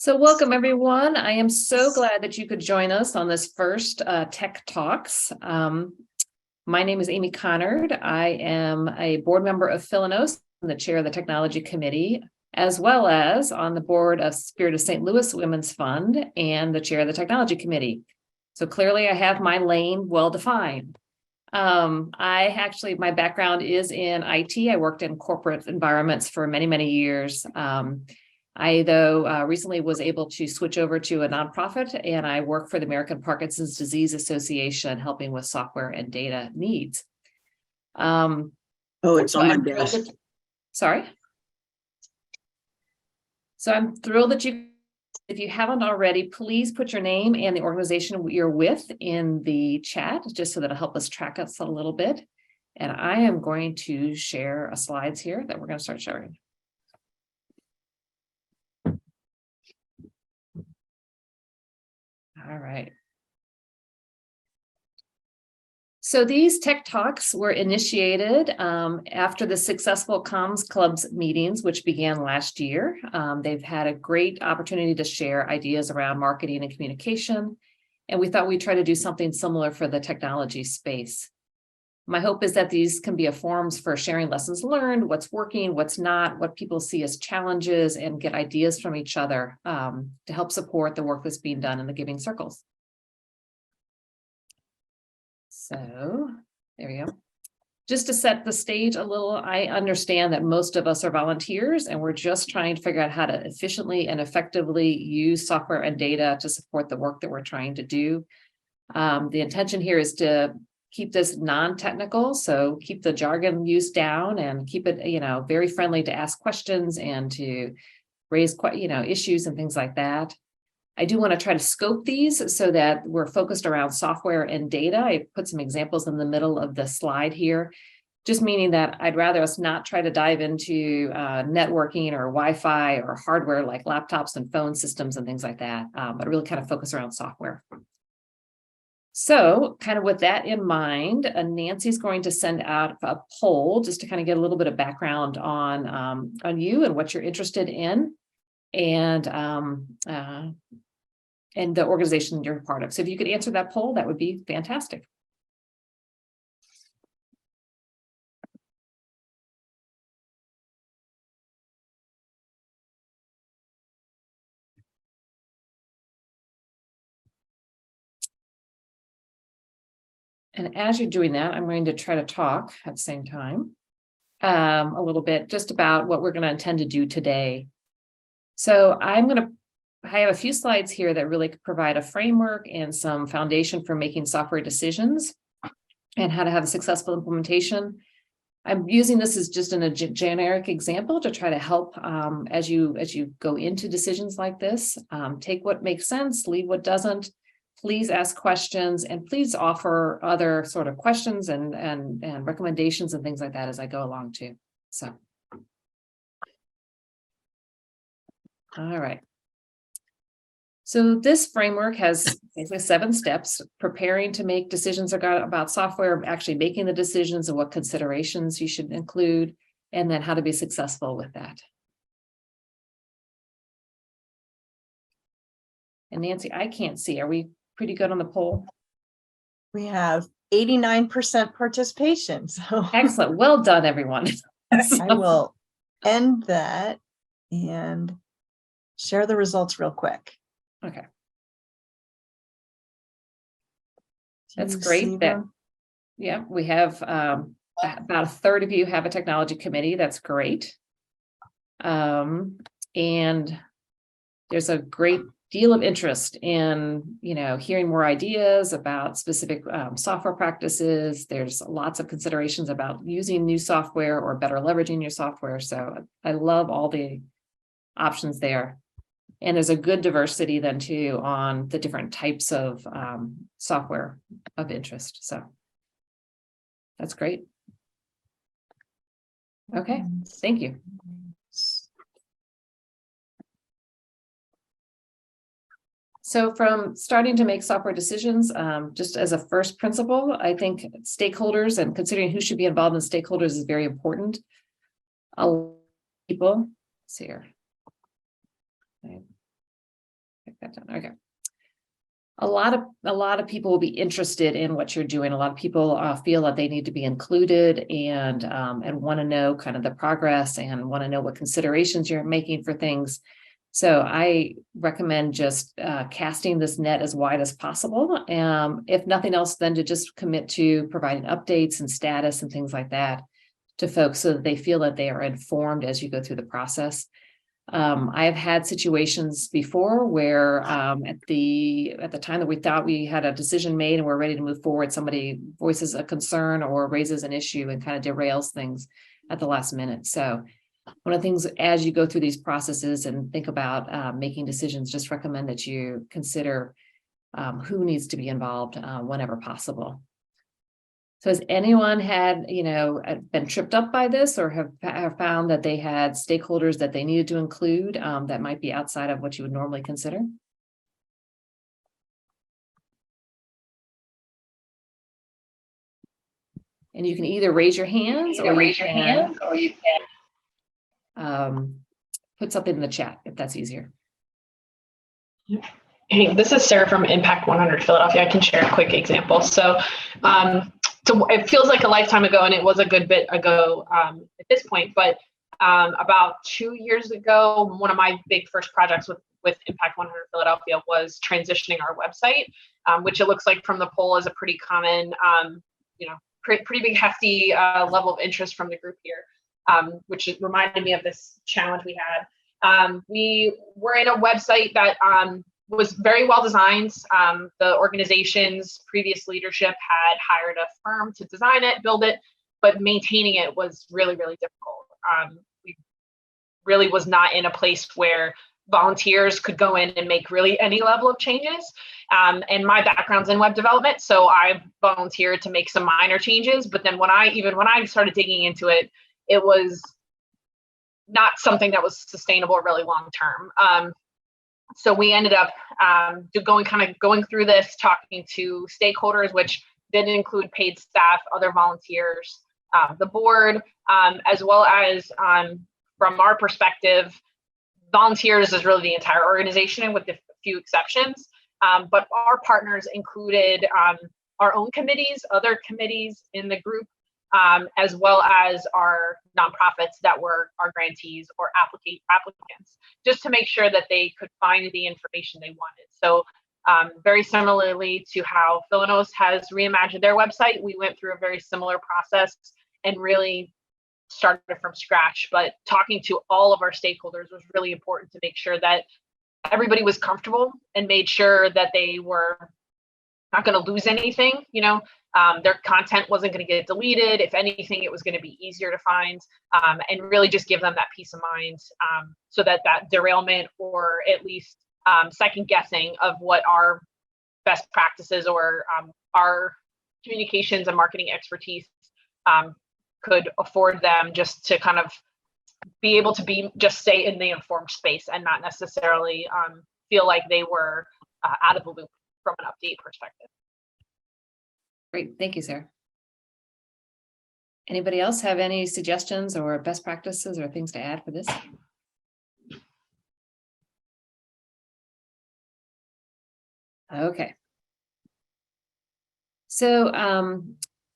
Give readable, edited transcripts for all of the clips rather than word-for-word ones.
So welcome, everyone. I am so glad that you could join us on this first Tech Talks. My name is Amy Connard. I am a board member of Philanos and the chair of the Technology Committee, as well as on the board of Spirit of St. Louis Women's Fund and the chair of the Technology Committee. So clearly I have my lane well defined. My background is in IT. I worked in corporate environments for many, many years. I recently was able to switch over to a nonprofit, and I work for the American Parkinson's Disease Association, helping with software and data needs. It's on my desk. Sorry. So I'm thrilled that if you haven't already, please put your name and the organization you're with in the chat, just so that it'll help us track us a little bit. And I am going to share slides here that we're going to start sharing. All right. So these Tech Talks were initiated after the successful Comms Clubs meetings, which began last year. They've had a great opportunity to share ideas around marketing and communication, and we thought we'd try to do something similar for the technology space. My hope is that these can be forums for sharing lessons learned, what's working, what's not, what people see as challenges, and get ideas from each other to help support the work that's being done in the giving circles. So there we go. Just to set the stage a little, I understand that most of us are volunteers, and we're just trying to figure out how to efficiently and effectively use software and data to support the work that we're trying to do. The intention here is to keep this non-technical, so keep the jargon use down and keep it, very friendly to ask questions and to raise, issues and things like that. I do want to try to scope these so that we're focused around software and data. I put some examples in the middle of the slide here, just meaning that I'd rather us not try to dive into networking or Wi-Fi or hardware like laptops and phone systems and things like that, but really kind of focus around software. So kind of with that in mind, Nancy's going to send out a poll just to kind of get a little bit of background on you and what you're interested in, and the organization you're part of. So if you could answer that poll, that would be fantastic. And as you're doing that, I'm going to try to talk at the same time a little bit just about what we're going to intend to do today. So I have a few slides here that really provide a framework and some foundation for making software decisions and how to have a successful implementation. I'm using this as just a generic example to try to help as you go into decisions like this. Take what makes sense, leave what doesn't. Please ask questions, and please offer other sort of questions and recommendations and things like that as I go along too. So, all right. So this framework has basically 7 steps: preparing to make decisions about software, actually making the decisions, and what considerations you should include, and then how to be successful with that. And Nancy, I can't see. Are we pretty good on the poll? We have 89% participation. So excellent. Well done, everyone. I will end that and share the results real quick. Okay. That's great. Yeah, we have about a third of you have a technology committee. That's great. And there's a great deal of interest in, hearing more ideas about specific software practices. There's lots of considerations about using new software or better leveraging your software. So I love all the options there. And there's a good diversity then too on the different types of software of interest. So that's great. Okay, thank you. So from starting to make software decisions, just as a first principle, I think stakeholders and considering who should be involved in stakeholders is very important. A lot of people, let's see here. Okay. Okay. A lot of people will be interested in what you're doing. A lot of people feel that they need to be included and want to know kind of the progress and want to know what considerations you're making for things. So I recommend just casting this net as wide as possible. If nothing else, then to just commit to providing updates and status and things like that to folks so that they feel that they are informed as you go through the process. I have had situations before where at the time that we thought we had a decision made and we're ready to move forward, somebody voices a concern or raises an issue and kind of derails things at the last minute. So one of the things as you go through these processes and think about making decisions, just recommend that you consider who needs to be involved whenever possible. So has anyone had, been tripped up by this or have found that they had stakeholders that they needed to include that might be outside of what you would normally consider? And you can either raise your hands or you can put something in the chat if that's easier. Hey, this is Sarah from Impact 100 Philadelphia. I can share a quick example. So it feels like a lifetime ago, and it was a good bit ago at this point, but about 2 years ago, one of my big first projects with Impact 100 Philadelphia was transitioning our website, which it looks like from the poll is a pretty common, pretty big hefty level of interest from the group here, which reminded me of this challenge we had. We were in a website that was very well designed. The organization's previous leadership had hired a firm to design it, build it, but maintaining it was really, really difficult. We really was not in a place where volunteers could go in and make really any level of changes. And my background's in web development, so I volunteered to make some minor changes. But then when I started digging into it, it was not something that was sustainable really long term. So we ended up going through this, talking to stakeholders, which did include paid staff, other volunteers, the board, as well as from our perspective, volunteers is really the entire organization with a few exceptions. But our partners included our own committees, other committees in the group, as well as our nonprofits that were our grantees or applicants, just to make sure that they could find the information they wanted. So very similarly to how Philanos has reimagined their website, we went through a very similar process and really started from scratch. But talking to all of our stakeholders was really important to make sure that everybody was comfortable and made sure that they were not going to lose anything, their content wasn't going to get deleted. If anything, it was going to be easier to find, and really just give them that peace of mind, so that derailment or at least second guessing of what our best practices or our communications and marketing expertise could afford them just to kind of be able to just stay in the informed space and not necessarily feel like they were out of the loop from an update perspective. Great, thank you, Sarah. Anybody else have any suggestions or best practices or things to add for this? Okay. So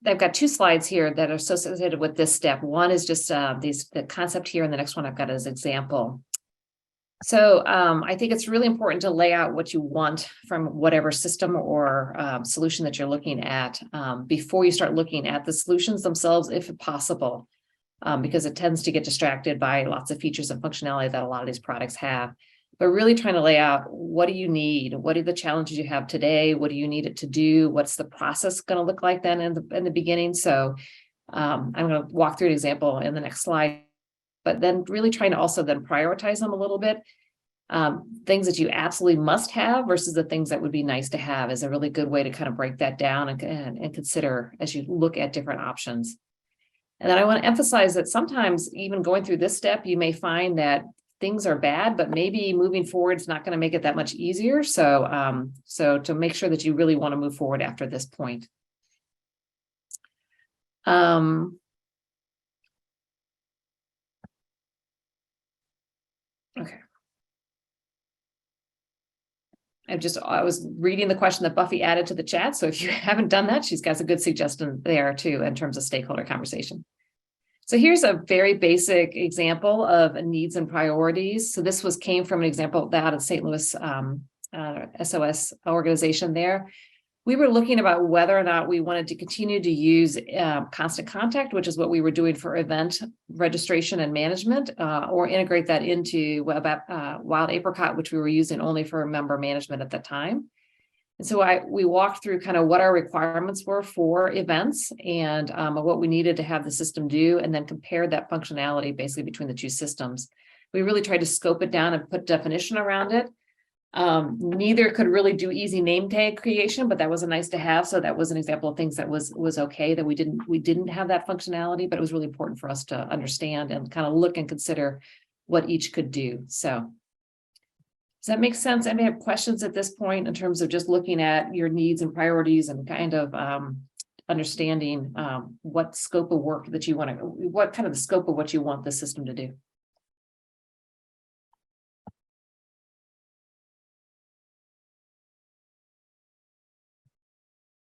I've got two slides here that are associated with this step. One is just the concept here, and the next one I've got as example. So I think it's really important to lay out what you want from whatever system or solution that you're looking at before you start looking at the solutions themselves, if possible, because it tends to get distracted by lots of features and functionality that a lot of these products have. But really trying to lay out, what do you need? What are the challenges you have today? What do you need it to do? What's the process going to look like then in the beginning? So I'm going to walk through an example in the next slide, but then really trying to also then prioritize them a little bit. Things that you absolutely must have versus the things that would be nice to have is a really good way to kind of break that down and consider as you look at different options. And then I want to emphasize that sometimes even going through this step, you may find that things are bad, but maybe moving forward is not going to make it that much easier. So, so to make sure that you really want to move forward after this point. Okay. I was reading the question that Buffy added to the chat. So if you haven't done that, she's got a good suggestion there too, in terms of stakeholder conversation. So here's a very basic example of needs and priorities. So this came from an example out of St. Louis SOS organization there. We were looking about whether or not we wanted to continue to use constant contact, which is what we were doing for event registration and management, or integrate that into Wild Apricot, which we were using only for member management at the time. And so we walked through kind of what our requirements were for events and what we needed to have the system do, and then compared that functionality basically between the two systems. We really tried to scope it down and put definition around it. Neither could really do easy name tag creation, but that was a nice to have. So that was an example of things that was okay, that we didn't have that functionality, but it was really important for us to understand and kind of look and consider what each could do. So does that make sense? Anybody have questions at this point in terms of just looking at your needs and priorities and kind of understanding what scope of work that you want to, what kind of the scope of what you want the system to do?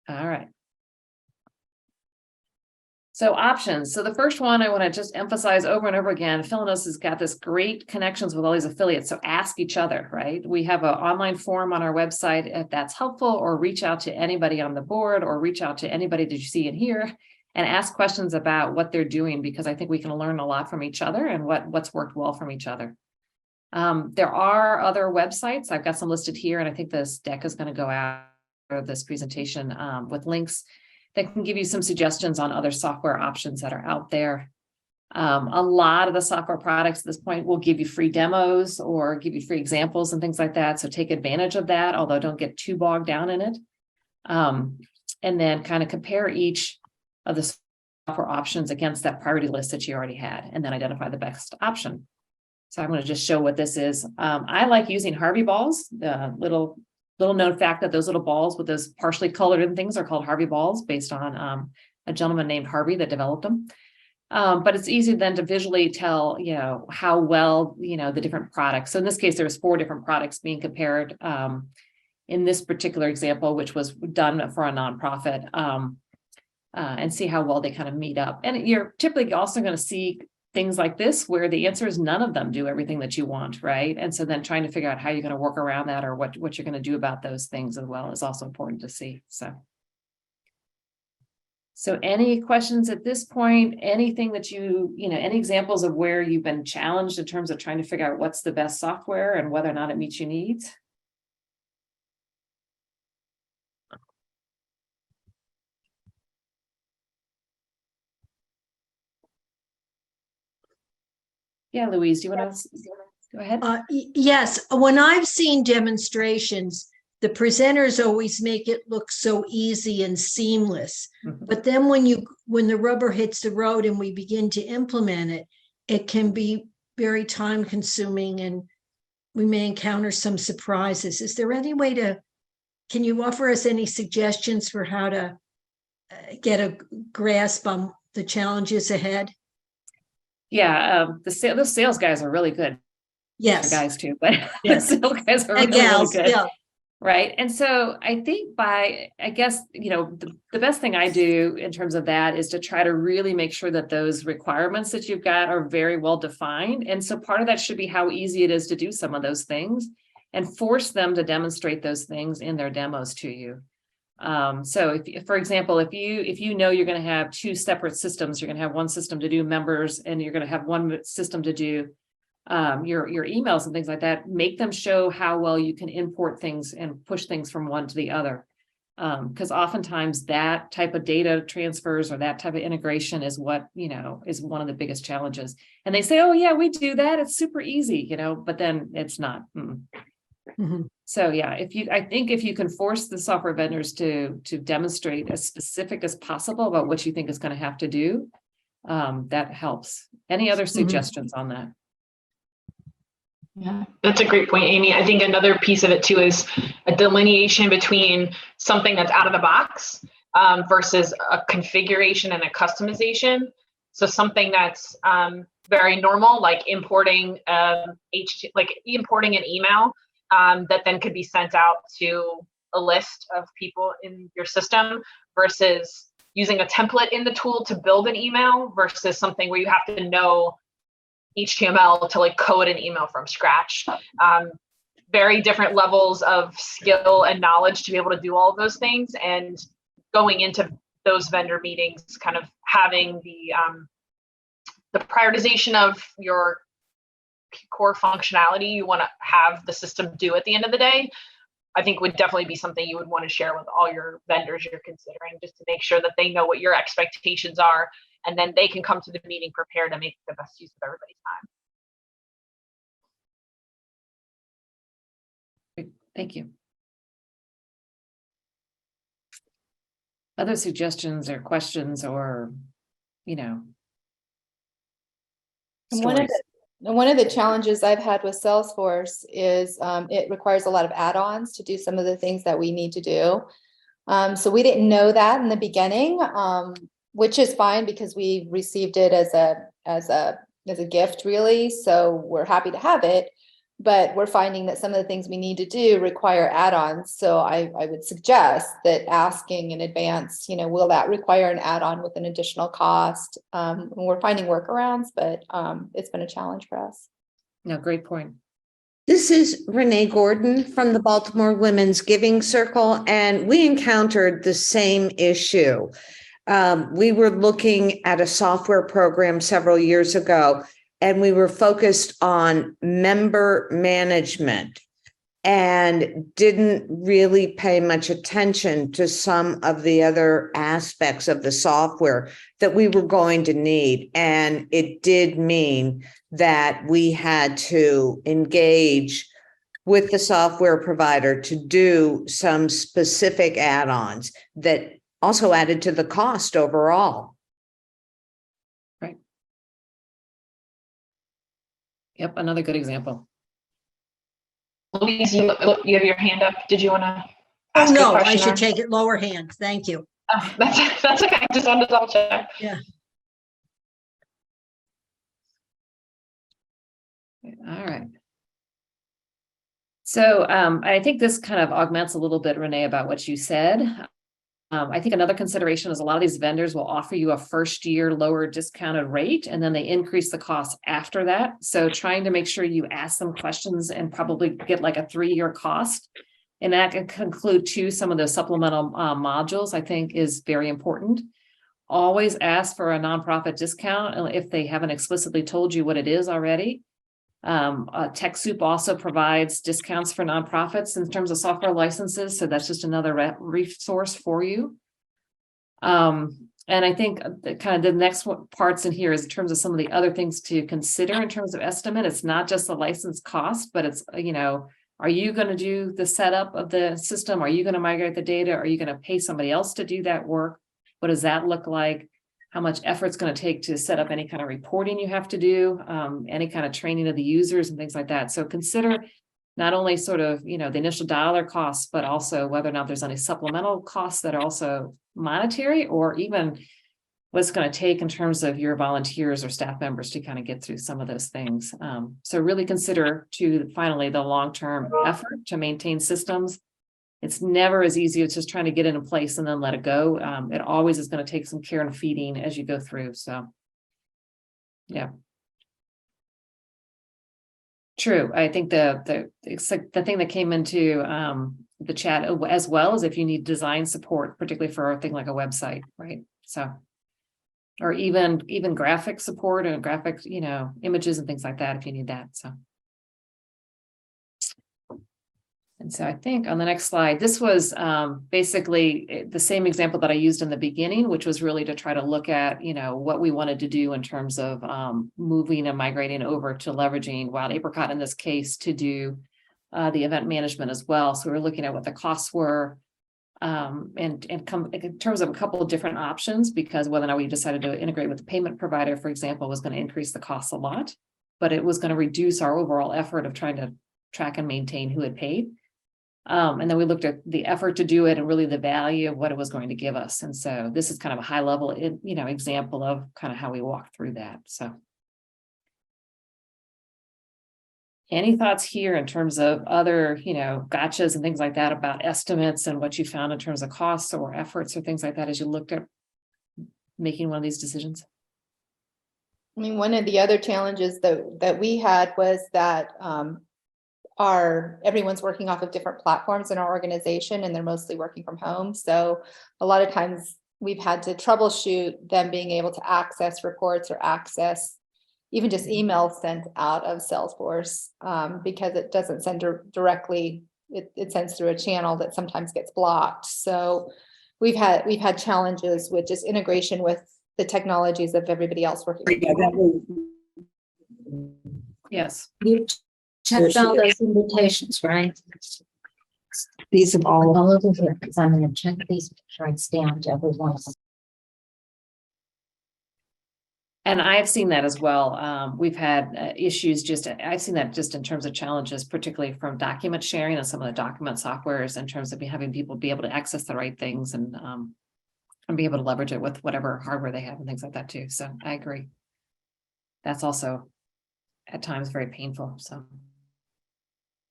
All right. So options. So the first one I want to just emphasize over and over again, Philanos has got this great connections with all these affiliates. So ask each other, right? We have an online forum on our website if that's helpful, or reach out to anybody on the board, or reach out to anybody that you see in here and ask questions about what they're doing, because I think we can learn a lot from each other and what's worked well from each other. There are other websites. I've got some listed here, and I think this deck is going to go out of this presentation with links that can give you some suggestions on other software options that are out there. A lot of the software products at this point will give you free demos or give you free examples and things like that. So take advantage of that, although don't get too bogged down in it. And then kind of compare each of the software options against that priority list that you already had, and then identify the best option. So I'm going to just show what this is. I like using Harvey balls, the little known fact that those little balls with those partially colored in things are called Harvey balls, based on a gentleman named Harvey that developed them. But it's easy then to visually tell, how well, the different products. So in this case, there's 4 different products being compared in this particular example, which was done for a nonprofit, and see how well they kind of meet up. And you're typically also going to see things like this, where the answer is none of them do everything that you want, right? And so then trying to figure out how you're going to work around that, or what you're going to do about those things as well, is also important to see. So any questions at this point? Anything that any examples of where you've been challenged in terms of trying to figure out what's the best software and whether or not it meets your needs? Yeah, Louise, do you want to go ahead? Yes, when I've seen demonstrations, the presenters always make it look so easy and seamless. Mhm. But then when the rubber hits the road and we begin to implement it, it can be very time consuming, and we may encounter some surprises. Is there any way can you offer us any suggestions for how to get a grasp on the challenges ahead? Yeah, those sales guys are really good. Yes. Guys too, but Yes. the sales guys are really, Gals, really good. yeah. Right. And so I think the best thing I do in terms of that is to try to really make sure that those requirements that you've got are very well defined. And so part of that should be how easy it is to do some of those things, and force them to demonstrate those things in their demos to you. So if, for example, if you know you're going to have 2 separate systems, you're going to have one system to do members, and you're going to have one system to do your emails and things like that, make them show how well you can import things and push things from one to the other. Because oftentimes that type of data transfers or that type of integration is what, is one of the biggest challenges. And they say, oh yeah, we do that, it's super easy, but then it's not. Mhm. So yeah, I think if you can force the software vendors to demonstrate as specific as possible about what you think is going to have to do, that helps. Any other suggestions on that? Yeah, that's a great point, Amy. I think another piece of it too is a delineation between something that's out of the box versus a configuration and a customization. So something that's very normal, like importing importing an email, that then could be sent out to a list of people in your system versus using a template in the tool to build an email versus something where you have to know HTML to like code an email from scratch. Very different levels of skill and knowledge to be able to do all of those things, and going into those vendor meetings, kind of having the prioritization of your core functionality you want to have the system do at the end of the day, I think would definitely be something you would want to share with all your vendors you're considering, just to make sure that they know what your expectations are, and then they can come to the meeting prepared to make the best use of everybody's time. Thank you. Other suggestions or questions or, you know, And one of the challenges I've had with Salesforce is it requires a lot of add-ons to do some of the things that we need to do. So we didn't know that in the beginning, which is fine because we received it as a gift, really. So we're happy to have it. But we're finding that some of the things we need to do require add-ons. So I would suggest that asking in advance, you know, will that require an add-on with an additional cost? We're finding workarounds, but it's been a challenge for us. no, great point. This is Renee Gordon from the Baltimore Women's Giving Circle, and we encountered the same issue. We were looking at a software program several years ago, and we were focused on member management and didn't really pay much attention to some of the other aspects of the software that we were going to need. And it did mean that we had to engage with the software provider to do some specific add-ons that also added to the cost overall. Yep, another good example. Louise, you have your hand up. Did you want to Oh, ask a no, I question? should take it lower hand. Thank you. Oh, that's okay. I just wanted to double check. Yeah. All right. So I think this kind of augments a little bit, Renee, about what you said. I think another consideration is a lot of these vendors will offer you a first year lower discounted rate, and then they increase the cost after that. So trying to make sure you ask them questions and probably get like a 3-year cost. And that can conclude too some of the supplemental modules, I think is very important. Always ask for a nonprofit discount if they haven't explicitly told you what it is already. TechSoup also provides discounts for nonprofits in terms of software licenses. So that's just another resource for you. And I think kind of the next parts in here is in terms of some of the other things to consider in terms of estimate. It's not just the license cost, but it's, you know, are you going to do the setup of the system? Are you going to migrate the data? Are you going to pay somebody else to do that work? What does that look like? How much effort it's going to take to set up any kind of reporting you have to do, any kind of training of the users and things like that. So consider not only sort of, you know, the initial dollar costs, but also whether or not there's any supplemental costs that are also monetary, or even what it's going to take in terms of your volunteers or staff members to kind of get through some of those things. So really consider finally the long-term effort to maintain systems. It's never as easy as just trying to get it in place and then let it go. It always is going to take some care and feeding as you go through. So, yeah. True. I think it's like the thing that came into the chat as well is if you need design support, particularly for a thing like a website, right? So, or even graphic support and graphic, you know, images and things like that if you need that. So. And so I think on the next slide, this was basically the same example that I used in the beginning, which was really to try to look at, you know, what we wanted to do in terms of moving and migrating over to leveraging Wild Apricot in this case to do the event management as well. So we're looking at what the costs were and come in terms of a couple of different options, because whether or not we decided to integrate with the payment provider, for example, was going to increase the costs a lot, but it was going to reduce our overall effort of trying to track and maintain who had paid. And then we looked at the effort to do it and really the value of what it was going to give us. And so this is kind of a high level, you know, example of kind of how we walk through that. So. Any thoughts here in terms of other, gotchas and things like that about estimates and what you found in terms of costs or efforts or things like that as you looked at making one of these decisions? I mean, one of the other challenges that we had was that everyone's working off of different platforms in our organization, and they're mostly working from home. So a lot of times we've had to troubleshoot them being able to access reports or access even just emails sent out of Salesforce, because it doesn't send directly, it sends through a channel that sometimes gets blocked. So we've had challenges with just integration with the technologies of everybody else working. Yes. You checked all those invitations, right? These have all, All over here, because I'm gonna check these charts down to everyone. And I've seen that as well. We've had issues I've seen that just in terms of challenges, particularly from document sharing and some of the document softwares in terms of having people be able to access the right things and be able to leverage it with whatever hardware they have and things like that too. So I agree. That's also at times very painful. So.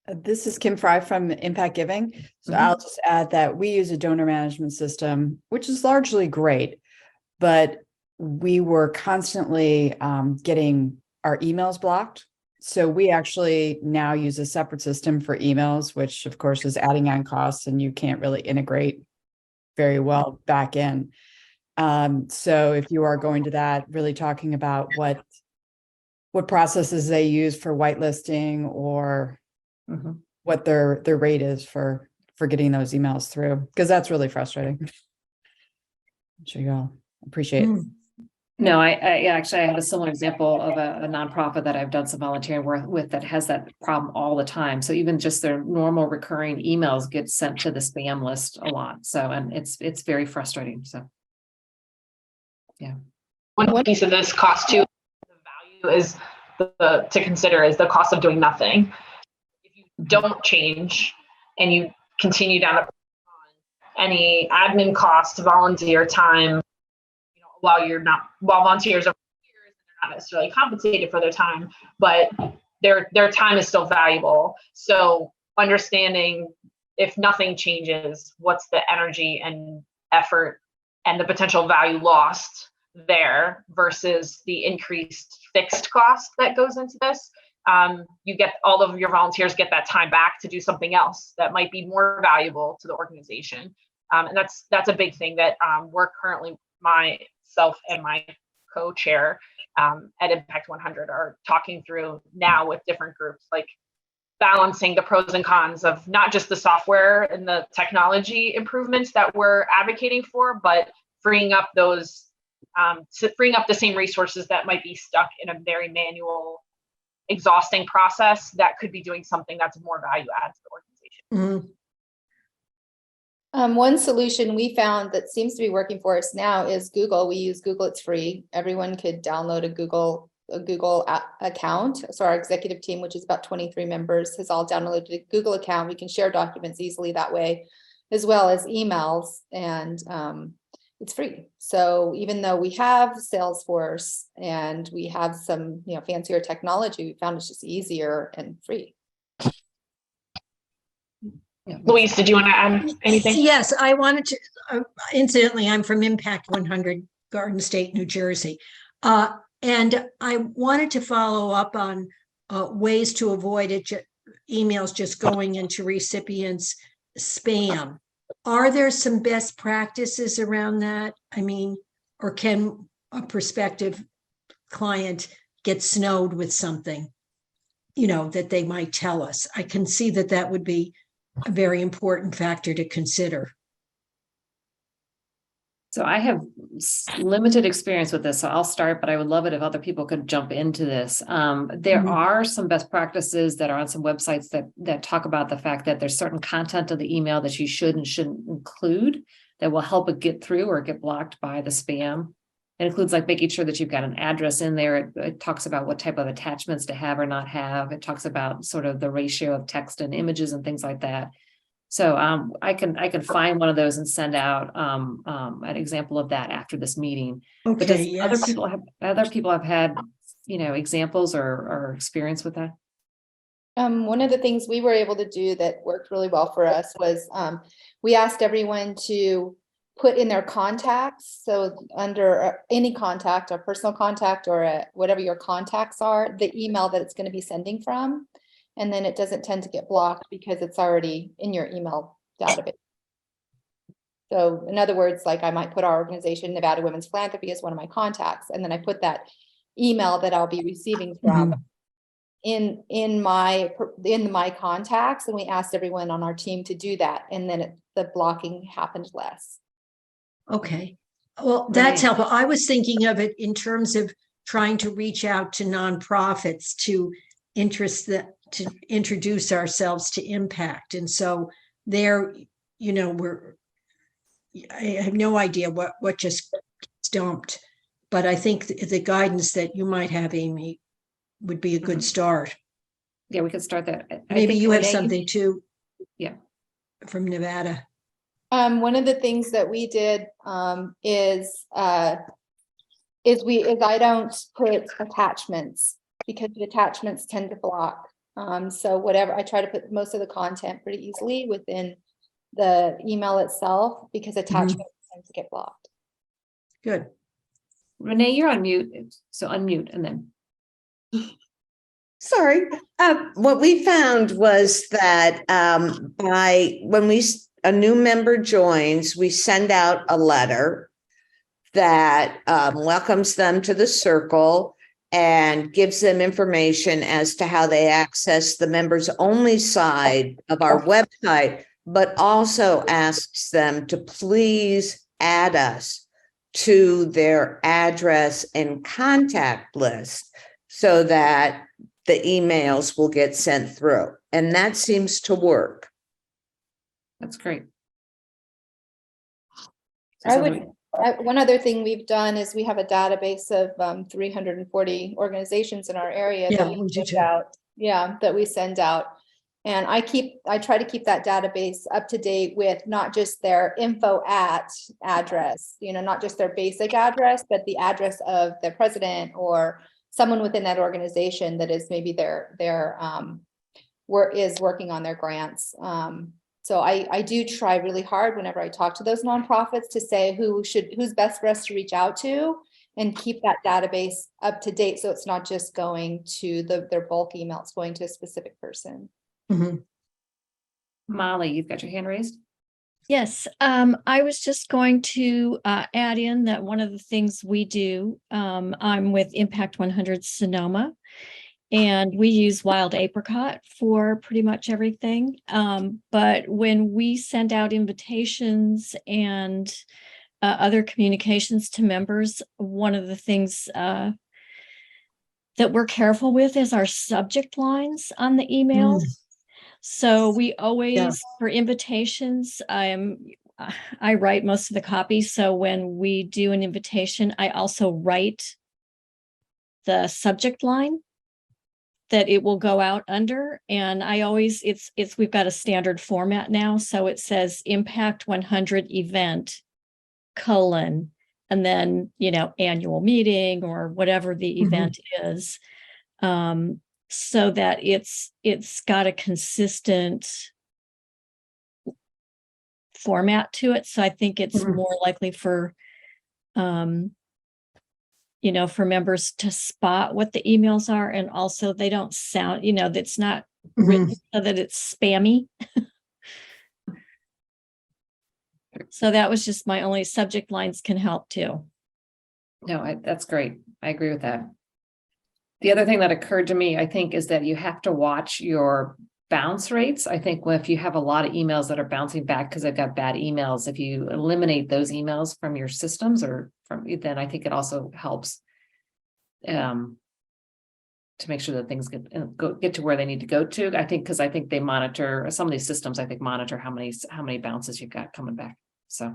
This is Kim Fry from Impact Giving. So I'll just add that we use a donor management system, which is largely great, but we were constantly getting our emails blocked. So we actually now use a separate system for emails, which of course is adding on costs, and you can't really integrate very well back in. So if you are going to that, really talking about what processes they use for whitelisting or what their rate is for getting those emails through, because that's really frustrating. Sure, you all appreciate it. No, I actually I have a similar example of a nonprofit that I've done some volunteering work with that has that problem all the time. So even just their normal recurring emails get sent to the spam list a lot. So, and it's very frustrating. So, yeah. One piece of this cost too, the value is to consider is the cost of doing nothing. If you don't change and you continue down the any admin costs, volunteer time, while volunteers are not necessarily compensated for their time, but their time is still valuable. So understanding if nothing changes, what's the energy and effort and the potential value lost there versus the increased fixed cost that goes into this. You get all of your volunteers get that time back to do something else that might be more valuable to the organization. And that's a big thing that we're currently, myself and my co-chair at Impact 100 are talking through now with different groups, like balancing the pros and cons of not just the software and the technology improvements that we're advocating for, but freeing up the same resources that might be stuck in a very manual, exhausting process that could be doing something that's more value add to the organization. One solution we found that seems to be working for us now is Google. We use Google, it's free. Everyone could download a Google account. So our executive team, which is about 23 members, has all downloaded a Google account. We can share documents easily that way, as well as emails, and it's free. So even though we have Salesforce and we have some fancier technology, we found it's just easier and free. Yeah. Louise, did you want to add anything? Yes, I wanted to, incidentally, I'm from Impact 100, Garden State, New Jersey. And I wanted to follow up on ways to avoid emails just going into recipients' spam. Are there some best practices around that? I mean, or can a prospective client get snowed with something, that they might tell us? I can see that would be a very important factor to consider. So I have limited experience with this, so I'll start, but I would love it if other people could jump into this. There are some best practices that are on some websites that talk about the fact that there's certain content of the email that you should and shouldn't include that will help it get through or get blocked by the spam. It includes like making sure that you've got an address in there. It talks about what type of attachments to have or not have. It talks about sort of the ratio of text and images and things like that. So I can find one of those and send out an example of that after this meeting. Okay, But does yes. other people have had examples or experience with that? One of the things we were able to do that worked really well for us was we asked everyone to put in their contacts. So under any contact or personal contact or whatever your contacts are, the email that it's going to be sending from. And then it doesn't tend to get blocked because it's already in your email database. So in other words, like I might put our organization, Nevada Women's Philanthropy, as one of my contacts, and then I put that email that I'll be receiving from in my contacts, and we asked everyone on our team to do that, and then the blocking happened less. Okay, well, that's Right. helpful. I was thinking of it in terms of trying to reach out to nonprofits to introduce ourselves to impact. And so there, I have no idea what just dumped, but I think the guidance that you might have, Amy, would be a good start. Yeah, we could start that. I Maybe think you have Renee, something too. Yeah. From Nevada. One of the things that we did is I don't put attachments because the attachments tend to block. So whatever, I try to put most of the content pretty easily within the email itself because attachments tend to get blocked. Good. Renee, you're on mute. So unmute and then. Sorry. What we found was that when a new member joins, we send out a letter that welcomes them to the circle and gives them information as to how they access the members only side of our website, but also asks them to please add us to their address and contact list so that the emails will get sent through. And that seems to work. That's great. One other thing we've done is we have a database of 340 organizations in our area that we send out. Yeah, that we send out. And I try to keep that database up to date with not just their info at address, not just their basic address, but the address of the president or someone within that organization that is maybe is working on their grants. So I do try really hard whenever I talk to those nonprofits to say who's best for us to reach out to and keep that database up to date. So it's not just going to their bulk email, it's going to a specific person. Molly, you've got your hand raised. Yes, I was just going to add in that one of the things we do, I'm with Impact 100 Sonoma, and we use wild apricot for pretty much everything. But when we send out invitations and other communications to members, one of the things that we're careful with is our subject lines on the emails. So we always, for invitations, I write most of the copy. So when we do an invitation, I also write the subject line that it will go out under. And I always, we've got a standard format now. So it says Impact 100 event, and then, annual meeting or whatever the event is. So that it's got a consistent format to it. So I think it's more likely for, for members to spot what the emails are. And also they don't sound, that's not written so that it's spammy. So that was just my only subject lines can help too. No, that's great. I agree with that. The other thing that occurred to me, I think, is that you have to watch your bounce rates. I think if you have a lot of emails that are bouncing back because they've got bad emails, if you eliminate those emails from your systems then I think it also helps to make sure that things get to where they need to go to. I think, because I think they monitor some of these systems, monitor how many bounces you've got coming back. So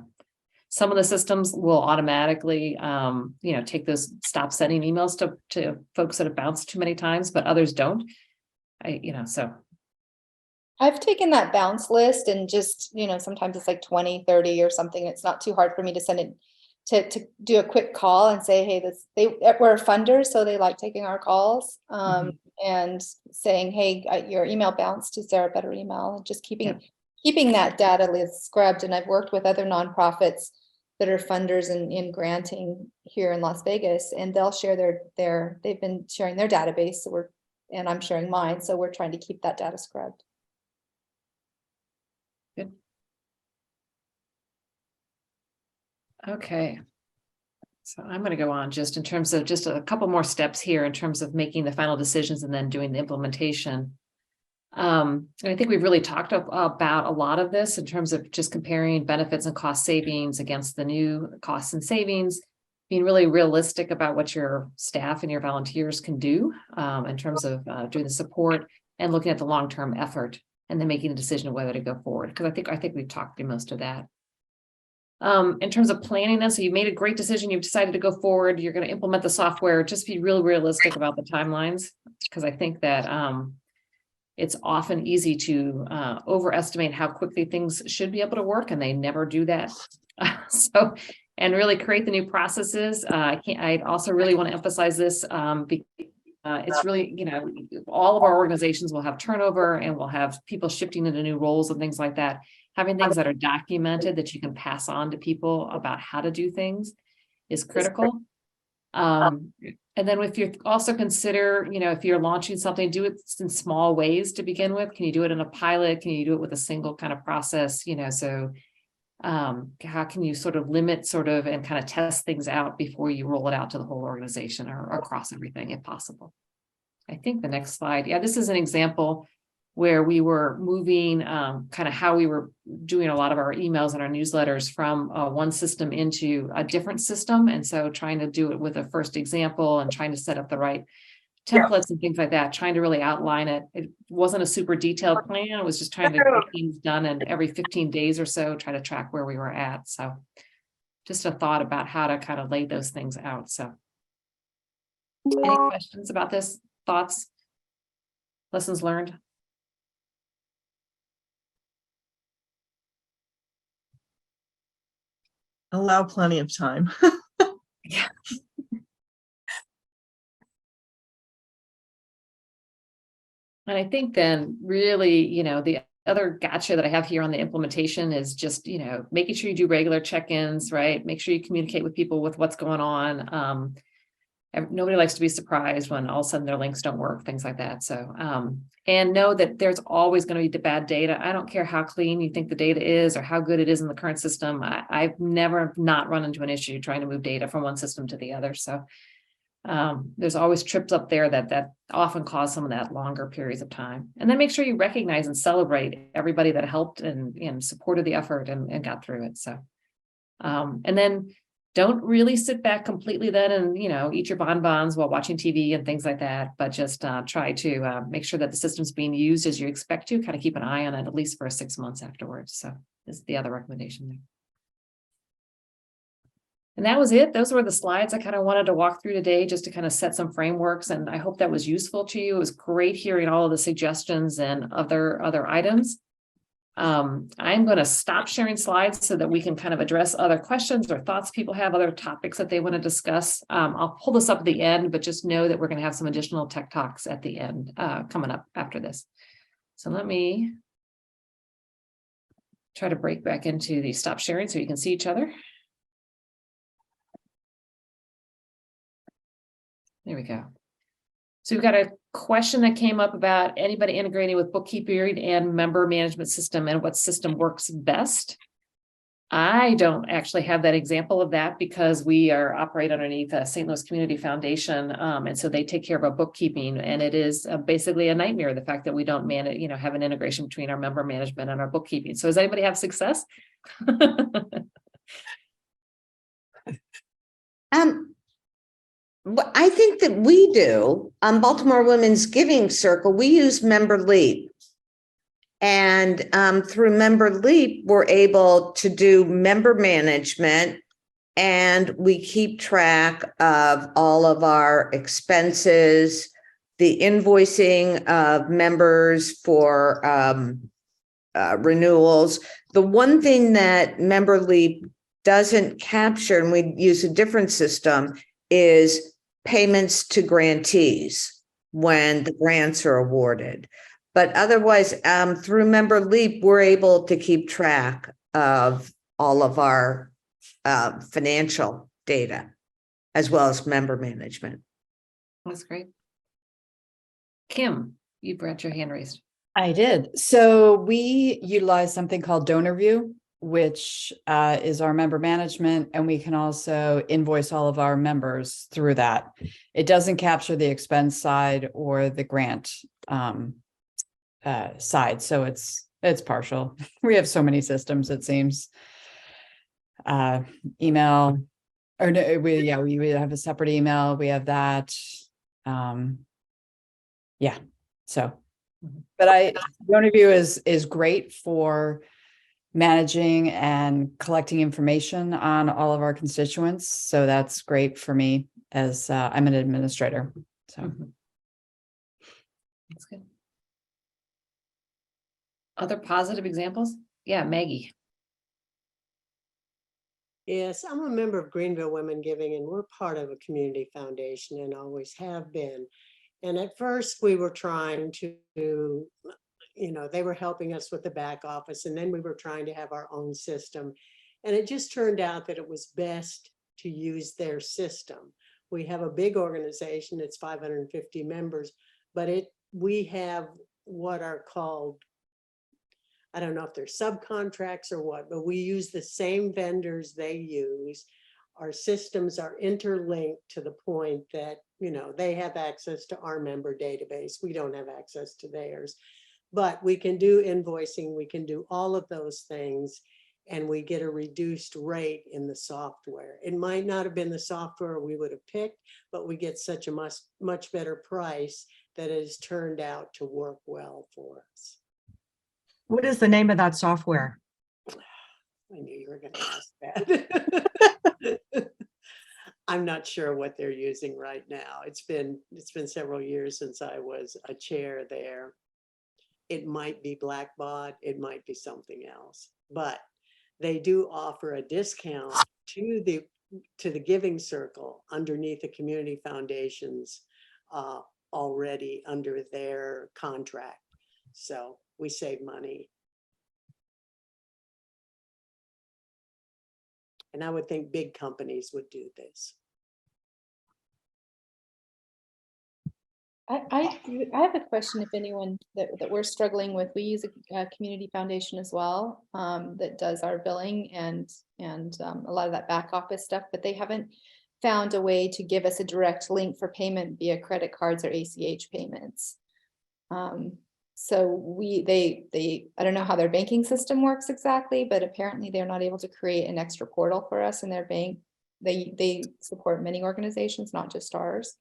some of the systems will automatically, take those, stop sending emails to folks that have bounced too many times, but others don't. So. I've taken that bounce list and just, sometimes it's like 20, 30 or something. It's not too hard for me to send it to do a quick call and say, hey, we're funders, so they like taking our calls. and saying, hey, your email bounced, is there a better email? And just keeping that data list scrubbed. And I've worked with other nonprofits that are funders in granting here in Las Vegas, and they'll share they've been sharing their database. So and I'm sharing mine. So we're trying to keep that data scrubbed. Good. Okay. So I'm going to go on just in terms of just a couple more steps here in terms of making the final decisions and then doing the implementation. And I think we've really talked about a lot of this in terms of just comparing benefits and cost savings against the new costs and savings, being really realistic about what your staff and your volunteers can do in terms of doing the support and looking at the long-term effort and then making a decision of whether to go forward. Because I think we've talked through most of that. In terms of planning this, so you made a great decision, you've decided to go forward, you're going to implement the software, just be real realistic about the timelines, because I think that it's often easy to overestimate how quickly things should be able to work, and they never do that. And really create the new processes. I also really want to emphasize this. It's really, all of our organizations will have turnover and we'll have people shifting into new roles and things like that. Having things that are documented that you can pass on to people about how to do things is critical. And then if you also consider, if you're launching something, do it in small ways to begin with. Can you do it in a pilot? Can you do it with a single kind of process? So how can you sort of limit and kind of test things out before you roll it out to the whole organization or across everything if possible? I think the next slide. Yeah, this is an example where we were moving kind of how we were doing a lot of our emails and our newsletters from one system into a different system. And so trying to do it with a first example and trying to set up the right templates and things like that, trying to really outline it. It wasn't a super detailed plan. It was just trying to get things done, and every 15 days or so, try to track where we were at. So just a thought about how to kind of lay those things out. So any questions about this? Thoughts? Lessons learned? Allow plenty of time. Yeah. And I think then really, the other gotcha that I have here on the implementation is just, making sure you do regular check-ins, right? Make sure you communicate with people with what's going on. Nobody likes to be surprised when all of a sudden their links don't work, things like that. So, and know that there's always going to be bad data. I don't care how clean you think the data is or how good it is in the current system. I've never not run into an issue trying to move data from one system to the other. So there's always trips up there that often cause some of that longer periods of time. And then make sure you recognize and celebrate everybody that helped and supported the effort and got through it. So, and then don't really sit back completely then and, eat your bonbons while watching TV and things like that, but just try to make sure that the system's being used as you expect to, kind of keep an eye on it at least for 6 months afterwards. So this is the other recommendation there. And that was it. Those were the slides I kind of wanted to walk through today just to kind of set some frameworks. And I hope that was useful to you. It was great hearing all of the suggestions and other items. I'm going to stop sharing slides so that we can kind of address other questions or thoughts people have, other topics that they want to discuss. I'll pull this up at the end, but just know that we're going to have some additional tech talks at the end coming up after this. So let me try to break back into the stop sharing so you can see each other. There we go. So we've got a question that came up about anybody integrating with bookkeeping and member management system and what system works best. I don't actually have that example of that because we operate underneath a St. Louis Community Foundation. And so they take care of our bookkeeping, and it is basically a nightmare. The fact that we don't manage, have an integration between our member management and our bookkeeping. So does anybody have success? I think that we do. On Baltimore Women's Giving Circle, we use Member Leap. And through Member Leap, we're able to do member management, and we keep track of all of our expenses, the invoicing of members for renewals. The one thing that Member Leap doesn't capture, and we use a different system, is payments to grantees. when the grants are awarded. But otherwise, through Member Leap, we're able to keep track of all of our financial data as well as member management. That's great. Kim, you brought your hand raised. I did. So we utilize something called DonorView, which is our member management, and we can also invoice all of our members through that. It doesn't capture the expense side or the grant side, so it's partial. We have so many systems, it seems. Email, or no, we have a separate email. We have that. Yeah. So, but DonorView is great for managing and collecting information on all of our constituents. So that's great for me as I'm an administrator. So That's good. Other positive examples? Yeah, Maggie. Yes, I'm a member of Greenville Women Giving, and we're part of a community foundation and always have been. And at first we were trying to, they were helping us with the back office, and then we were trying to have our own system. And it just turned out that it was best to use their system. We have a big organization, it's 550 members, but we have what are called, I don't know if they're subcontracts or what, but we use the same vendors they use. Our systems are interlinked to the point that, they have access to our member database. We don't have access to theirs, but we can do invoicing. We can do all of those things, and we get a reduced rate in the software. It might not have been the software we would have picked, but we get such a much better price that it has turned out to work well for us. What is the name of that software? I knew you were going to ask that. I'm not sure what they're using right now. It's been several years since I was a chair there. It might be Blackbot, it might be something else, but they do offer a discount to the Giving Circle underneath the community foundations already under their contract. So we save money. And I would think big companies would do this. I have a question. If anyone that we're struggling with, we use a community foundation as well that does our billing and a lot of that back office stuff, but they haven't found a way to give us a direct link for payment via credit cards or ACH payments. So I don't know how their banking system works exactly, but apparently they're not able to create an extra portal for us in their bank. They support many organizations, not just ours.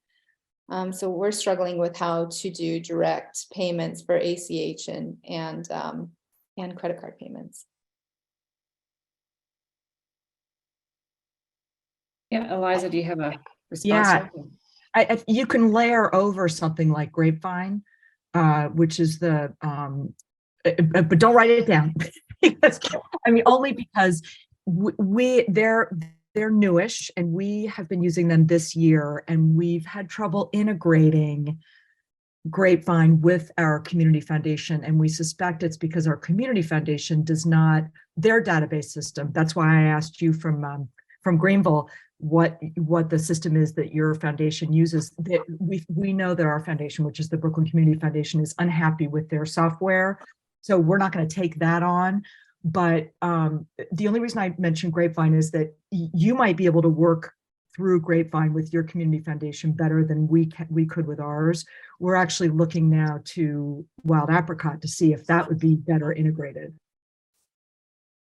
So we're struggling with how to do direct payments for ACH and credit card payments. Yeah, Eliza, do you have a response? Yeah, you can layer over something like Grapevine, which is the, but don't write it down. Because, only because they're newish, and we have been using them this year, and we've had trouble integrating Grapevine with our community foundation. And we suspect it's because our community foundation does not, their database system. That's why I asked you from Greenville what the system is that your foundation uses. That we know that our foundation, which is the Brooklyn Community Foundation, is unhappy with their software. So we're not going to take that on. But the only reason I mentioned Grapevine is that you might be able to work through Grapevine with your community foundation better than we could with ours. We're actually looking now to Wild Apricot to see if that would be better integrated.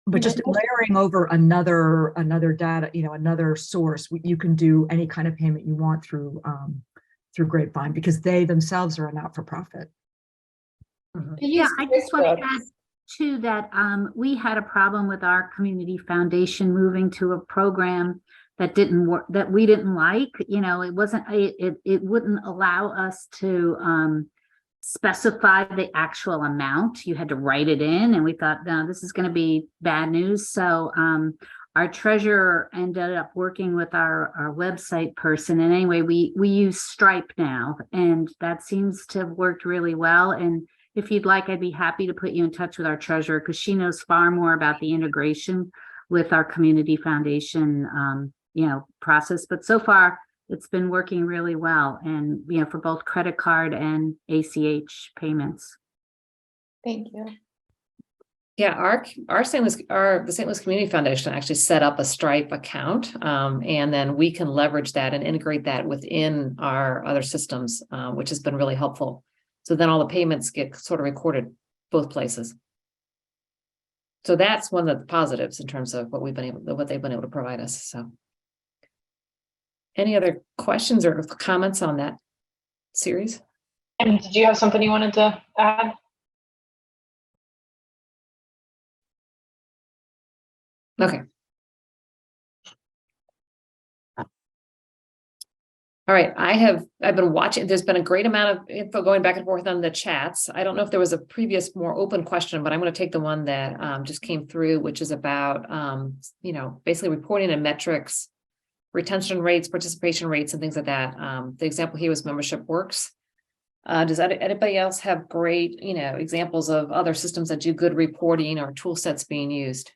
But just layering over another data, another source, you can do any kind of payment you want through Grapevine, because they themselves are a not-for-profit. Yeah, I just want to add too that we had a problem with our community foundation moving to a program that didn't work, that we didn't like. It wasn't, it wouldn't allow us to specify the actual amount. You had to write it in, and we thought, no, this is going to be bad news. So our treasurer ended up working with our website person. And anyway, we use Stripe now, and that seems to have worked really well. And if you'd like, I'd be happy to put you in touch with our treasurer, because she knows far more about the integration with our community foundation, process. But so far, it's been working really well, and for both credit card and ACH payments. Thank you. Yeah, the St. Louis Community Foundation actually set up a Stripe account, and then we can leverage that and integrate that within our other systems, which has been really helpful. So then all the payments get sort of recorded both places. So that's one of the positives in terms of what they've been able to provide us. So, any other questions or comments on that series? And did you have something you wanted to add? Okay. All right, I've been watching. There's been a great amount of info going back and forth on the chats. I don't know if there was a previous more open question, but I'm going to take the one that just came through, which is about basically reporting and metrics, retention rates, participation rates, and things like that. The example here was Membership Works. Does anybody else have great examples of other systems that do good reporting or tool sets being used?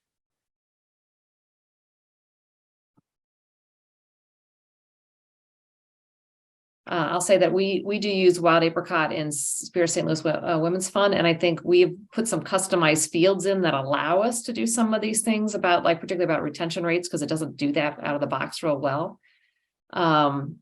I'll say that we do use Wild Apricot in Spirit St. Louis Women's Fund, and I think we've put some customized fields in that allow us to do some of these things about, particularly about retention rates, because it doesn't do that out of the box real well. And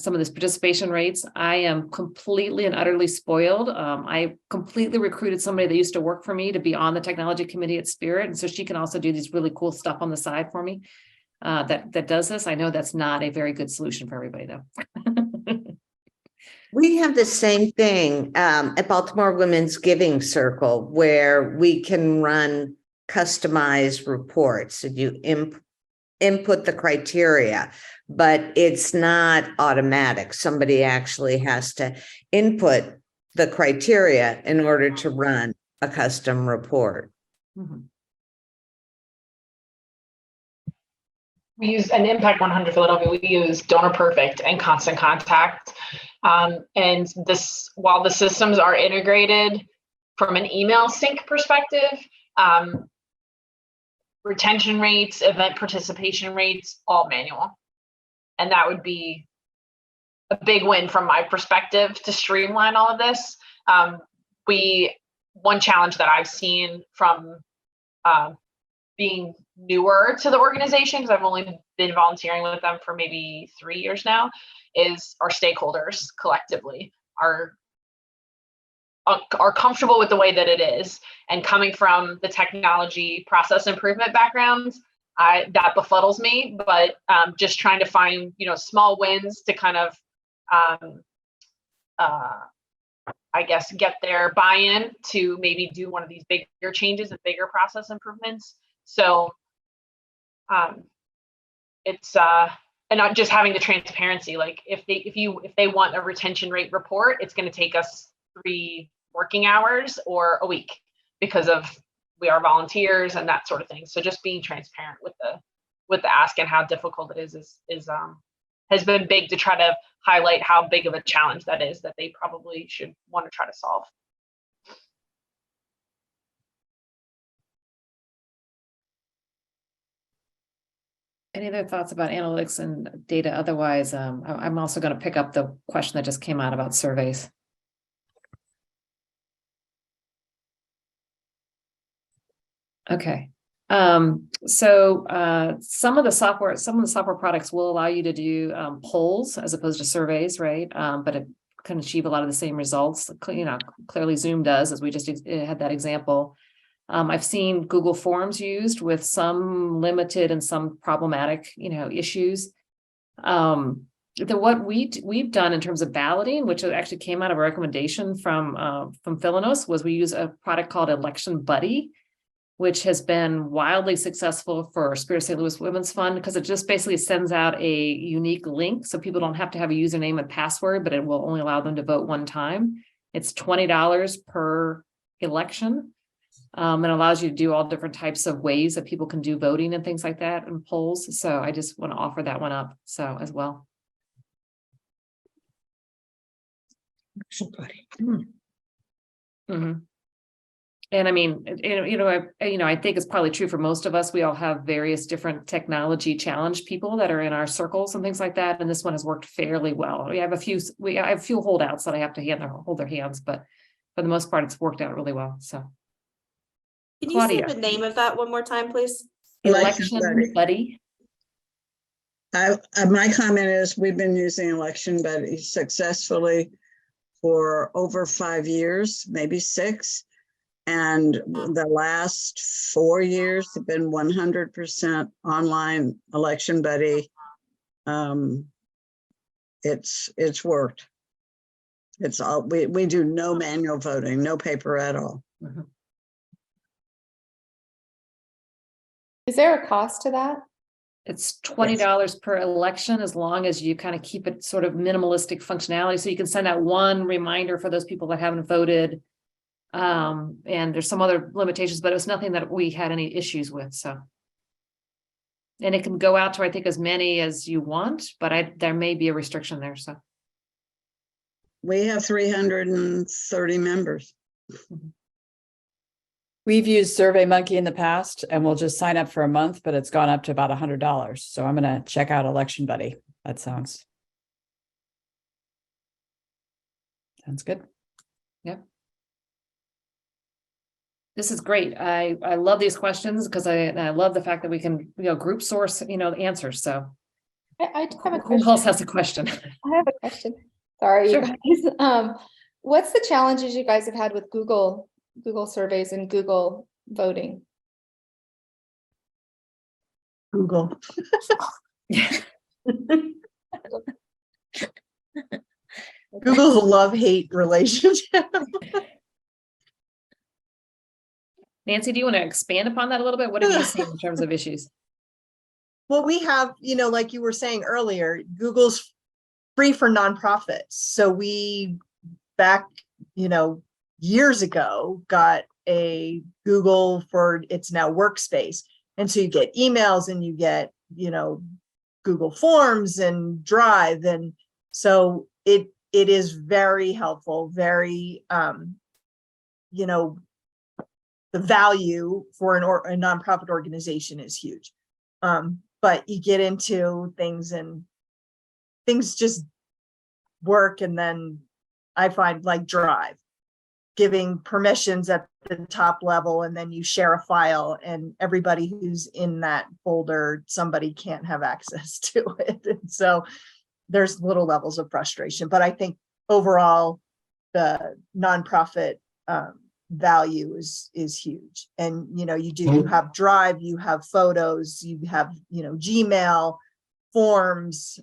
some of this participation rates, I am completely and utterly spoiled. I completely recruited somebody that used to work for me to be on the technology committee at Spirit, and so she can also do these really cool stuff on the side for me. That does this. I know that's not a very good solution for everybody, though. We have the same thing at Baltimore Women's Giving Circle, where we can run customized reports and you input the criteria, but it's not automatic. Somebody actually has to input the criteria in order to run a custom report. Mm-hmm. We use an Impact 100 Philadelphia. We use Donor Perfect and Constant Contact. And while the systems are integrated from an email sync perspective, retention rates, event participation rates, all manual. And that would be a big win from my perspective to streamline all of this. One challenge that I've seen from being newer to the organization, because I've only been volunteering with them for maybe 3 years now, is our stakeholders collectively are comfortable with the way that it is. And coming from the technology process improvement background, that befuddles me, but just trying to find, small wins to kind of, I guess, get their buy-in to maybe do one of these bigger changes and bigger process improvements. So it's and not just having the transparency. Like if they want a retention rate report, it's going to take us 3 working hours or a week because we are volunteers and that sort of thing. So just being transparent with the ask and how difficult it is has been big to try to highlight how big of a challenge that is that they probably should want to try to solve. Any other thoughts about analytics and data? Otherwise, I'm also going to pick up the question that just came out about surveys. Okay. So some of the software products will allow you to do polls as opposed to surveys, right? But it can achieve a lot of the same results. Clearly Zoom does, as we just had that example. I've seen Google Forms used with some limited and some problematic, issues. What we've done in terms of balloting, which actually came out of a recommendation from Philanos, was we use a product called Election Buddy, which has been wildly successful for Spirit St. Louis Women's Fund, because it just basically sends out a unique link, so people don't have to have a username and password, but it will only allow them to vote one time. It's $20 per election. And allows you to do all different types of ways that people can do voting and things like that and polls. So I just want to offer that one up. So as well. Mhm. And I mean, I think it's probably true for most of us. We all have various different technology challenged people that are in our circles and things like that. And this one has worked fairly well. I have a few holdouts that I have to hold their hands, but for the most part, it's worked out really well. So. Can you say Claudia. the name of that one more time, please? Election Buddy. My comment is we've been using Election Buddy successfully for over 5 years, maybe 6. And the last 4 years have been 100% online Election Buddy. It's worked. It's all, we do no manual voting, no paper at all. Mm-hmm. Is there a cost to that? It's $20 per election, as long as you kind of keep it sort of minimalistic functionality. So you can send out one reminder for those people that haven't voted. And there's some other limitations, but it was nothing that we had any issues with. So. And it can go out to, I think, as many as you want, but there may be a restriction there. So. We have 330 members. Mm-hmm. We've used SurveyMonkey in the past, and we'll just sign up for a month, but it's gone up to about $100. So I'm going to check out Election Buddy. That sounds good. Yep. This is great. I love these questions because I love the fact that we can, group source, answers. So I have a question. Who else has a question? I have a question. Sorry, Sure. you guys. What's the challenges you guys have had with Google surveys and Google voting? Google. Google's a love-hate relationship. Nancy, do you want to expand upon that a little bit? What have you seen in terms of issues? Well, we have, like you were saying earlier, Google's free for nonprofits. So we, back, years ago, got a Google for its now workspace. And so you get emails and you get, Google Forms and Drive. And so it is very helpful, very, the value for a nonprofit organization is huge. But you get into things and things just work. And then I find like Drive, giving permissions at the top level, and then you share a file and everybody who's in that folder, somebody can't have access to it. And so there's little levels of frustration, but I think overall the nonprofit value is huge. And you have Drive, you have photos, you have Gmail, forms,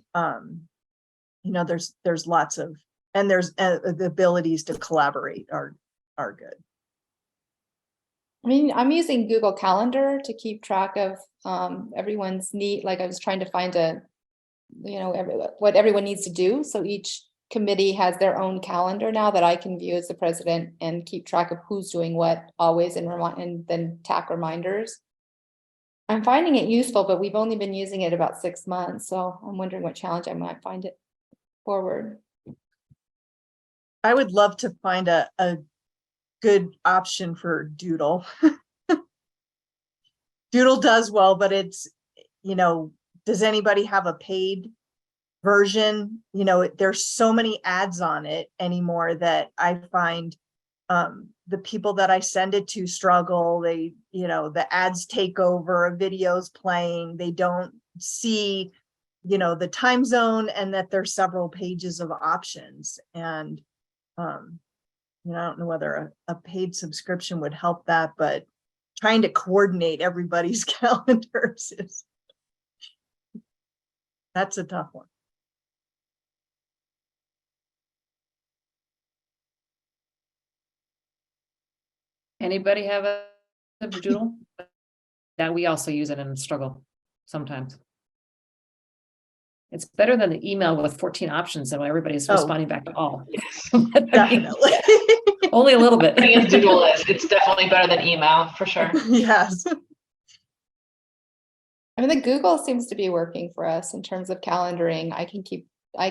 there's lots of, and there's the abilities to collaborate are good. I mean, I'm using Google Calendar to keep track of everyone's need. Like I was trying to find what everyone needs to do. So each committee has their own calendar now that I can view as the president and keep track of who's doing what always and then tack reminders. I'm finding it useful, but we've only been using it about 6 months. So I'm wondering what challenge I might find it forward. I would love to find a good option for Doodle. Doodle does well, but it's, does anybody have a paid version? There's so many ads on it anymore that I find the people that I send it to struggle. They, the ads take over, a video's playing, they don't see, the time zone, and that there's several pages of options. And I don't know whether a paid subscription would help that, but trying to coordinate everybody's calendars that's a tough one. Anybody have a Doodle? That we also use it and struggle sometimes. It's better than the email with 14 options and everybody's Oh. responding back to all. Definitely. Only a little bit. I think Doodle list. It's definitely better than email for sure. Yes. I mean, the Google seems to be working for us in terms of calendaring. I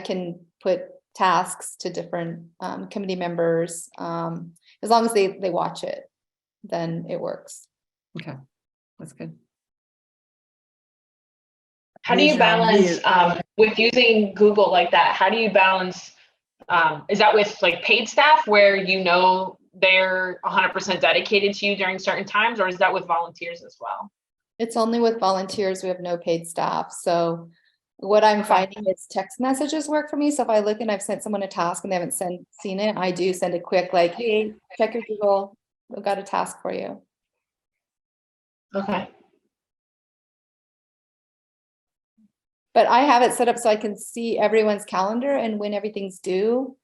can put tasks to different committee members. As long as they watch it, then it works. Okay, that's good. How do you balance with using Google like that? How do you balance? Is that with like paid staff where you know they're 100% dedicated to you during certain times, or is that with volunteers as well? It's only with volunteers. We have no paid staff. So what I'm finding is text messages work for me. So if I look and I've sent someone a task and they haven't seen it, I do send a quick like, hey, check your Google. We've got a task for you. Okay. But I have it set up so I can see everyone's calendar and when everything's due.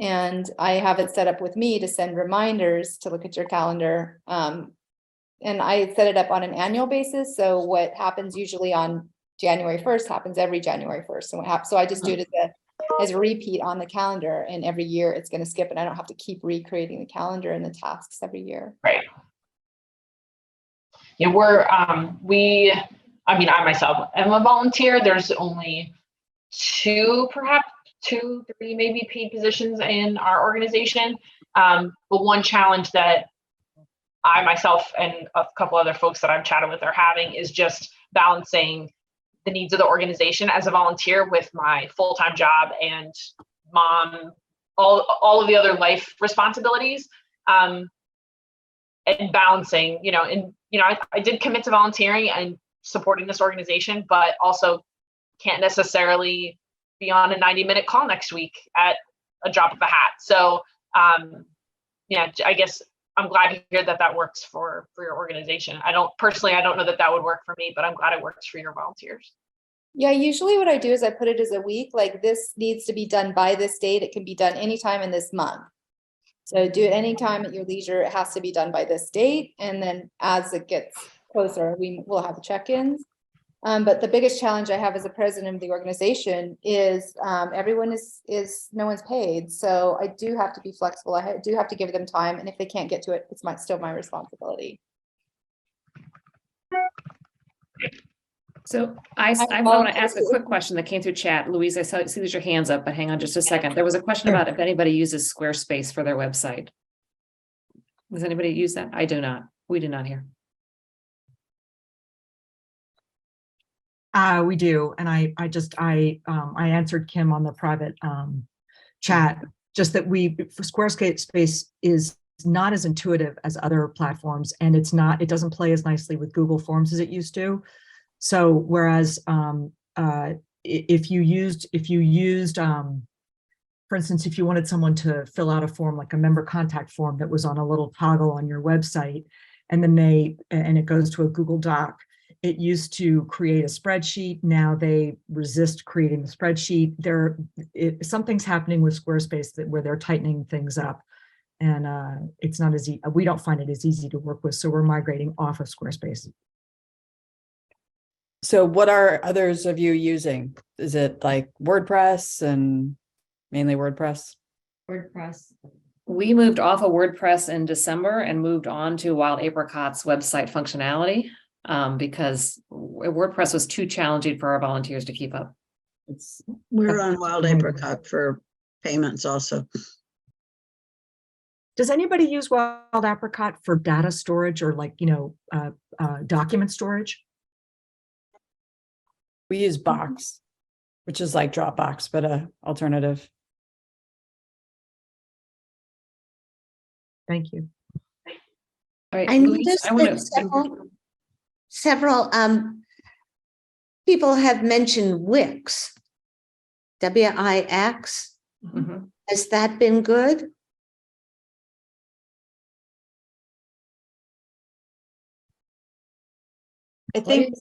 And I have it set up with me to send reminders to look at your calendar. And I set it up on an annual basis. So what happens usually on January 1st happens every January 1st. So I just do it as a repeat on the calendar, and every year it's going to skip and I don't have to keep recreating the calendar and the tasks every year. Right. Yeah, I myself am a volunteer. There's only perhaps two, three, maybe paid positions in our organization. But one challenge that I myself and a couple other folks that I've chatted with are having is just balancing the needs of the organization as a volunteer with my full-time job and mom, all of the other life responsibilities, and balancing, I did commit to volunteering and supporting this organization, but also can't necessarily be on a 90-minute call next week at a drop of a hat. So, I guess I'm glad to hear that works for your organization. I don't know that would work for me, but I'm glad it works for your volunteers. Yeah, usually what I do is I put it as a week, like this needs to be done by this date. It can be done anytime in this month. So do it anytime at your leisure. It has to be done by this date. And then as it gets closer, we will have check-ins. But the biggest challenge I have as a president of the organization is everyone is no one's paid. So I do have to be flexible. I do have to give them time. And if they can't get to it, it's still my responsibility. So I want to ask a quick question that came through chat. Louise, I see there's your hands up, but hang on just a second. There was a question about if anybody uses Squarespace for their website. Does anybody use that? I do not. We do not here. We do. And I answered Kim on the private chat, just that Squarespace is not as intuitive as other platforms, and it doesn't play as nicely with Google Forms as it used to. So whereas if you used, for instance, if you wanted someone to fill out a form, like a member contact form that was on a little toggle on your website, and then it goes to a Google Doc, it used to create a spreadsheet. Now they resist creating the spreadsheet. Something's happening with Squarespace where they're tightening things up, and it's not as easy. We don't find it as easy to work with, so we're migrating off of Squarespace. So what are others of you using? Is it like WordPress and mainly WordPress? WordPress. We moved off of WordPress in December and moved on to Wild Apricot's website functionality because WordPress was too challenging for our volunteers to keep up. We're on Wild Apricot for payments also. Does anybody use Wild Apricot for data storage or document storage? We use Box, which is like Dropbox, but a alternative. Thank you. All right, I Louise, noticed I want that several people have mentioned Wix, W-I-X. Mhm. Has that been good? I think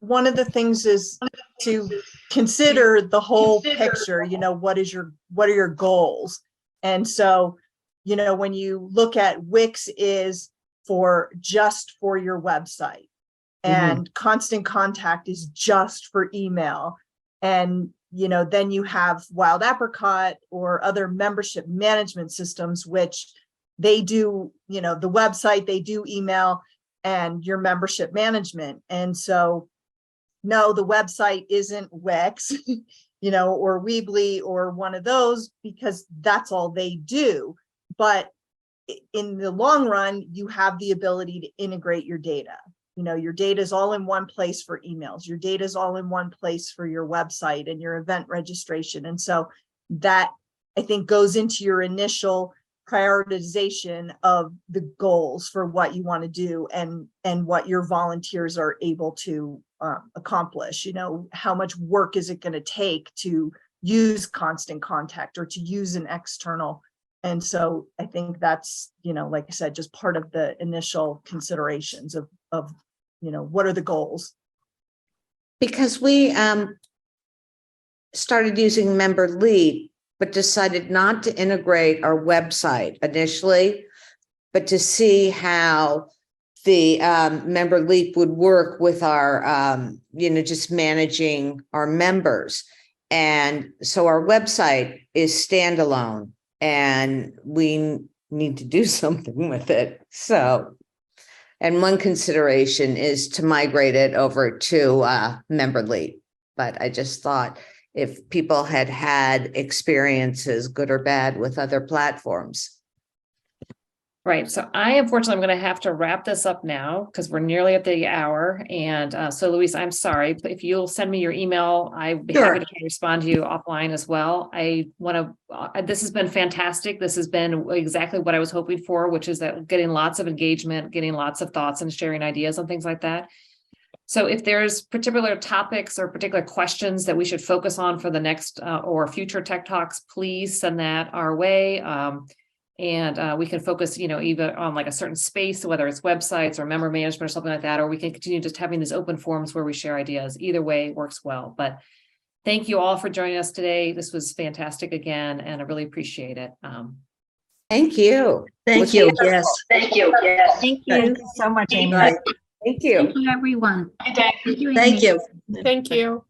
one of the things is to consider the whole picture. What are your goals? And so, when you look at Wix is just for your website, and Constant Contact is just for email. And then you have Wild Apricot or other membership management systems, which they do, the website, they do email and your membership management. And so, no, the website isn't Wix, or Weebly or one of those, because that's all they do. But in the long run, you have the ability to integrate your data. Your data is all in one place for emails. Your data is all in one place for your website and your event registration. And so that, I think, goes into your initial prioritization of the goals for what you want to do and what your volunteers are able to accomplish. How much work is it going to take to use Constant Contact or to use an external? And so I think that's, like I said, just part of the initial considerations of what are the goals? Because we started using Member Leap, but decided not to integrate our website initially, but to see how the Member Leap would work with our, just managing our members. And so our website is standalone and we need to do something with it. So, and one consideration is to migrate it over to Member Leap. But I just thought if people had experiences, good or bad, with other platforms. Right. So I unfortunately I'm going to have to wrap this up now because we're nearly at the hour. And so Louise, I'm sorry, but if you'll send me your email, I'd be happy to respond to you offline as well. I want to, this has been fantastic. This has been exactly what I was hoping for, which is that getting lots of engagement, getting lots of thoughts and sharing ideas and things like that. So if there's particular topics or particular questions that we should focus on for the next or future Tech Talks, please send that our way. And we can focus, either on like a certain space, whether it's websites or member management or something like that, or we can continue just having these open forums where we share ideas. Either way works well. But thank you all for joining us today. This was fantastic again, and I really appreciate it. Thank you. Thank you. Yes. Thank you. Yes. Thank you. Thank you so much, Amy. Right. Thank you. Thank you, everyone. Good day. Thank you. Thank you.